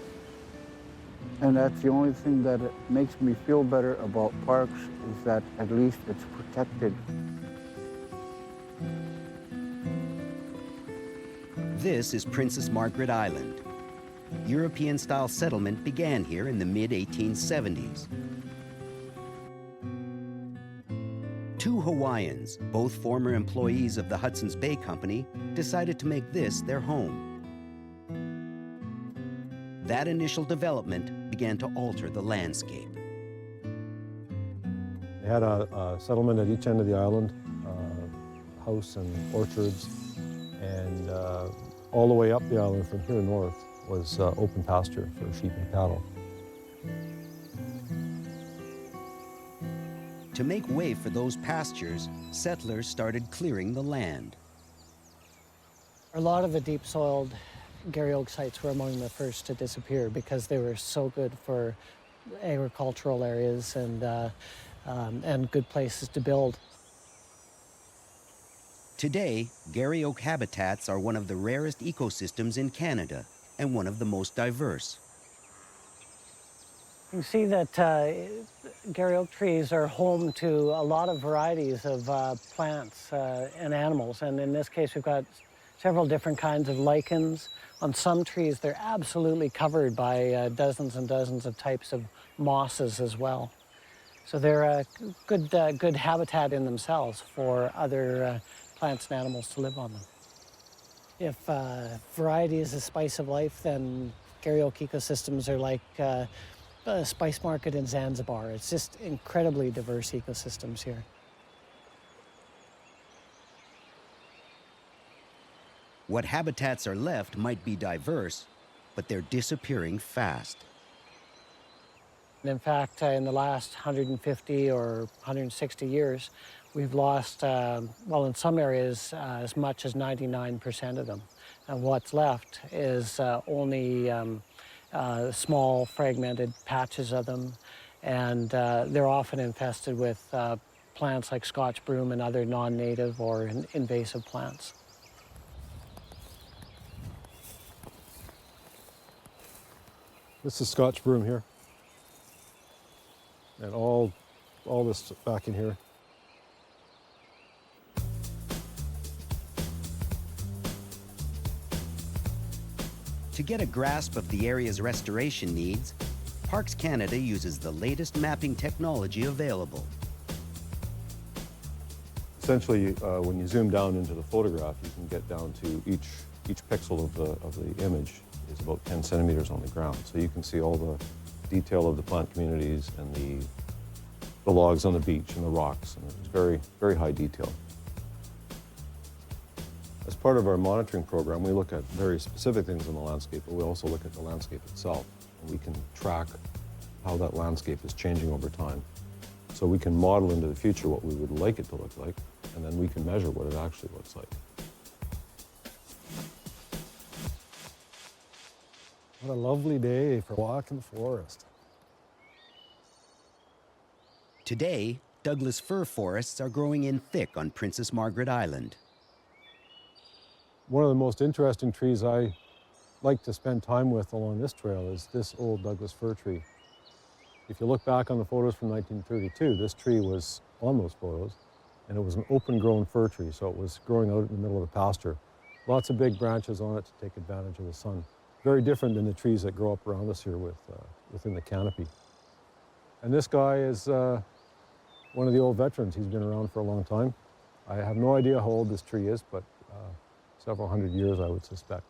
And that's the only thing that makes me feel better about parks, is that at least it's protected. This is Princess Margaret Island. European-style settlement began here in the mid-1870s. Two Hawaiians, both former employees of the Hudson's Bay Company, decided to make this their home. That initial development began to alter the landscape. They had a settlement at each end of the island, house and orchards, and all the way up the island from here north was open pasture for sheep and cattle. To make way for those pastures, settlers started clearing the land. A lot of the deep-soiled Garry Oak sites were among the first to disappear because they were so good for agricultural areas and good places to build. Today, Garry Oak habitats are one of the rarest ecosystems in Canada and one of the most diverse. You can see that Garry Oak trees are home to a lot of varieties of plants and animals. And in this case, we've got several different kinds of lichens. On some trees, they're absolutely covered by dozens and dozens of types of mosses as well. So they're a good habitat in themselves for other plants and animals to live on them. If variety is the spice of life, then Garry Oak ecosystems are like spice market in Zanzibar. It's just incredibly diverse ecosystems here. What habitats are left might be diverse, but they're disappearing fast. In fact, in the last 150 or 160 years, we've lost, well, in some areas, as much as 99% of them. And what's left is only small, fragmented patches of them, and they're often infested with plants like Scotch broom and other non-native or invasive plants. This is Scotch broom here. And all this back in here. To get a grasp of the area's restoration needs, Parks Canada uses the latest mapping technology available. Essentially, when you zoom down into the photograph, you can get down to each pixel of the image is about 10 centimeters on the ground. So you can see all the detail of the plant communities and the logs on the beach and the rocks, and it's very, very high detail. As part of our monitoring program, we look at very specific things in the landscape, but we also look at the landscape itself. And we can track how that landscape is changing over time. So we can model into the future what we would like it to look like, and then we can measure what it actually looks like. What a lovely day for walking the forest. Today, Douglas fir forests are growing in thick on Princess Margaret Island. One of the most interesting trees I like to spend time with along this trail is this old Douglas fir tree. If you look back on the photos from 1932, this tree was on those photos, and it was an open-grown fir tree, so it was growing out in the middle of the pasture. Lots of big branches on it to take advantage of the sun. Very different than the trees that grow up around us here within the canopy. And this guy is one of the old veterans. He's been around for a long time. I have no idea how old this tree is, but several hundred years, I would suspect.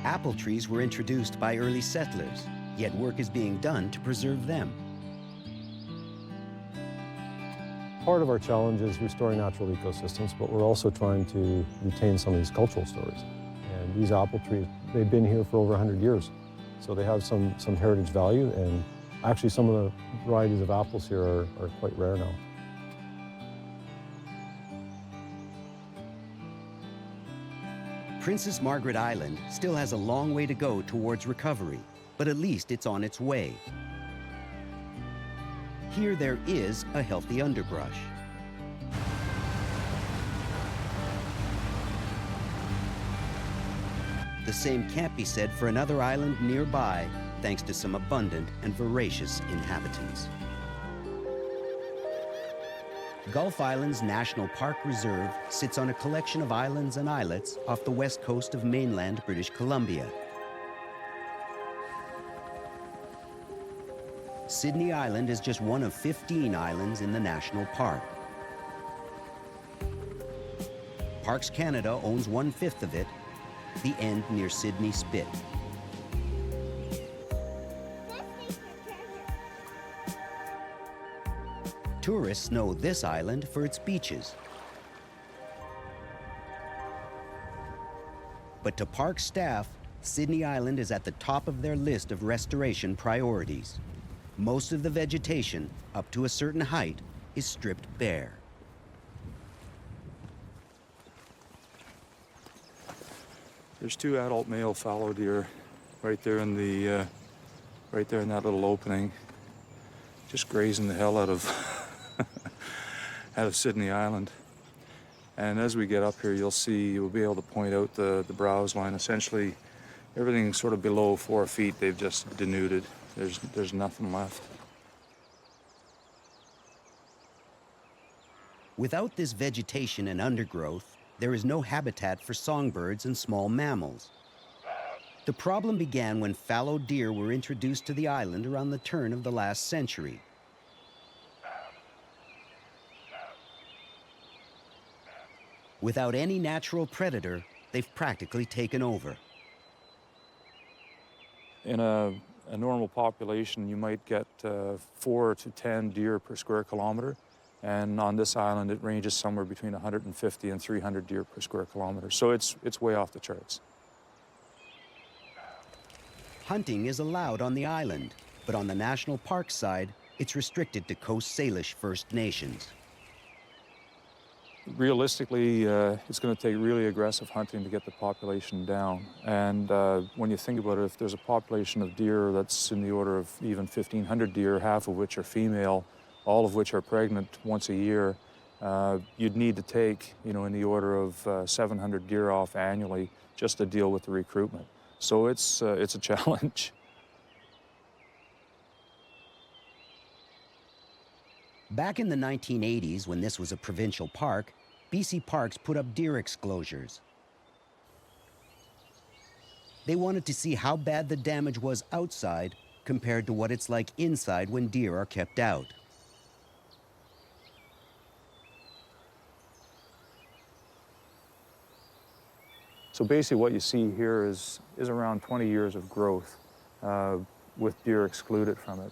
Apple trees were introduced by early settlers, yet work is being done to preserve them. Part of our challenge is restoring natural ecosystems, but we're also trying to retain some of these cultural stories. And these apple trees, they've been here for over 100 years, so they have some heritage value, and actually some of the varieties of apples here are quite rare now. Princess Margaret Island still has a long way to go towards recovery, but at least it's on its way. Here there is a healthy underbrush. The same can't be said for another island nearby, thanks to some abundant and voracious inhabitants. Gulf Islands National Park Reserve sits on a collection of islands and islets off the west coast of mainland British Columbia. Sydney Island is just one of 15 islands in the national park. Parks Canada owns 1/5 of it, the end near Sydney Spit. Tourists know this island for its beaches. But to park staff, Sydney Island is at the top of their list of restoration priorities. Most of the vegetation, up to a certain height, is stripped bare. There's 2 adult male fallow deer right there in that little opening, just grazing the hell out of out of Sydney Island. And as we get up here, you'll be able to point out the browse line. Essentially, everything sort of below 4 feet, they've just denuded. There's nothing left. Without this vegetation and undergrowth, there is no habitat for songbirds and small mammals. The problem began when fallow deer were introduced to the island around the turn of the last century. Without any natural predator, they've practically taken over. In a normal population, you might get 4 to 10 deer per square kilometer. And on this island, it ranges somewhere between 150 and 300 deer per square kilometer. So it's way off the charts. Hunting is allowed on the island, but on the national park side, it's restricted to Coast Salish First Nations. Realistically, it's going to take really aggressive hunting to get the population down. And when you think about it, if there's a population of deer that's in the order of even 1,500 deer, half of which are female, all of which are pregnant once a year, you'd need to take, in the order of 700 deer off annually just to deal with the recruitment. So it's a challenge. Back in the 1980s, when this was a provincial park, BC Parks put up deer exclosures. They wanted to see how bad the damage was outside compared to what it's like inside when deer are kept out. So basically what you see here is around 20 years of growth with deer excluded from it.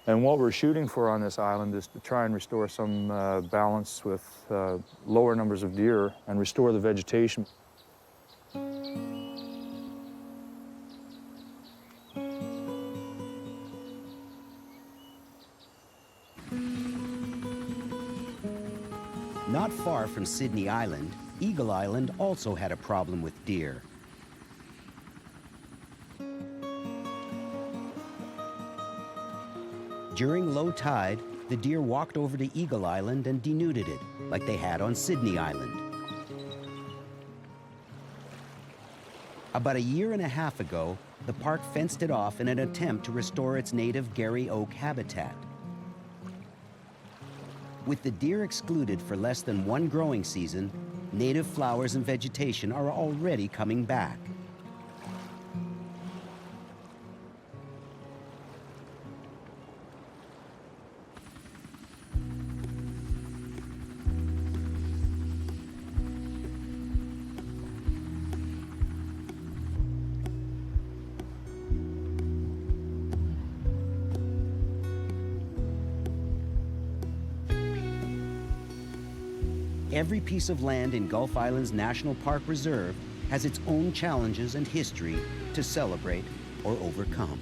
And what we're shooting for on this island is to try and restore some balance with lower numbers of deer and restore the vegetation. Not far from Sydney Island, Eagle Island also had a problem with deer. During low tide, the deer walked over to Eagle Island and denuded it, like they had on Sydney Island. About a year and a half ago, the park fenced it off in an attempt to restore its native Garry Oak habitat. With the deer excluded for less than one growing season, native flowers and vegetation are already coming back. Every piece of land in Gulf Islands National Park Reserve has its own challenges and history to celebrate or overcome.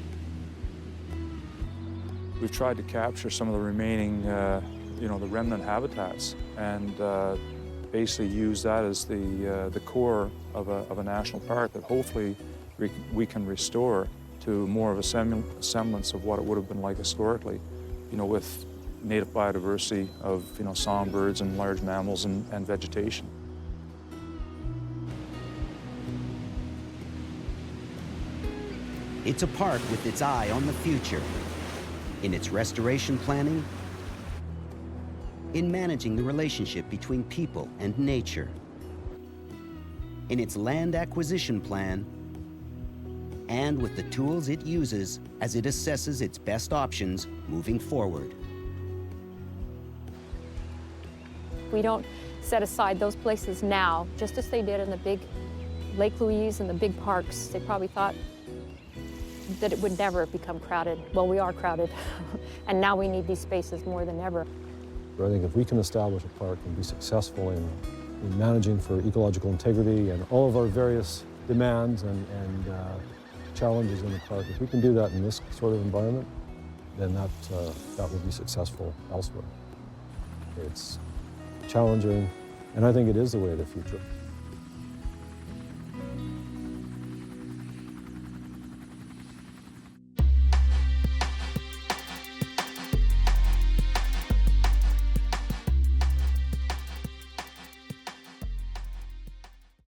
We've tried to capture some of the remaining, the remnant habitats, and basically use that as the core of a national park that hopefully we can restore to more of a semblance of what it would have been like historically, with native biodiversity of songbirds and large mammals and vegetation. It's a park with its eye on the future, in its restoration planning, in managing the relationship between people and nature, in its land acquisition plan, and with the tools it uses as it assesses its best options moving forward. We don't set aside those places now, just as they did in the big Lake Louise and the big parks. They probably thought that it would never become crowded. Well, we are crowded, and now we need these spaces more than ever. I think if we can establish a park and be successful in managing for ecological integrity and all of our various demands and challenges in the park, if we can do that in this sort of environment, then that will be successful elsewhere. It's challenging, and I think it is the way of the future.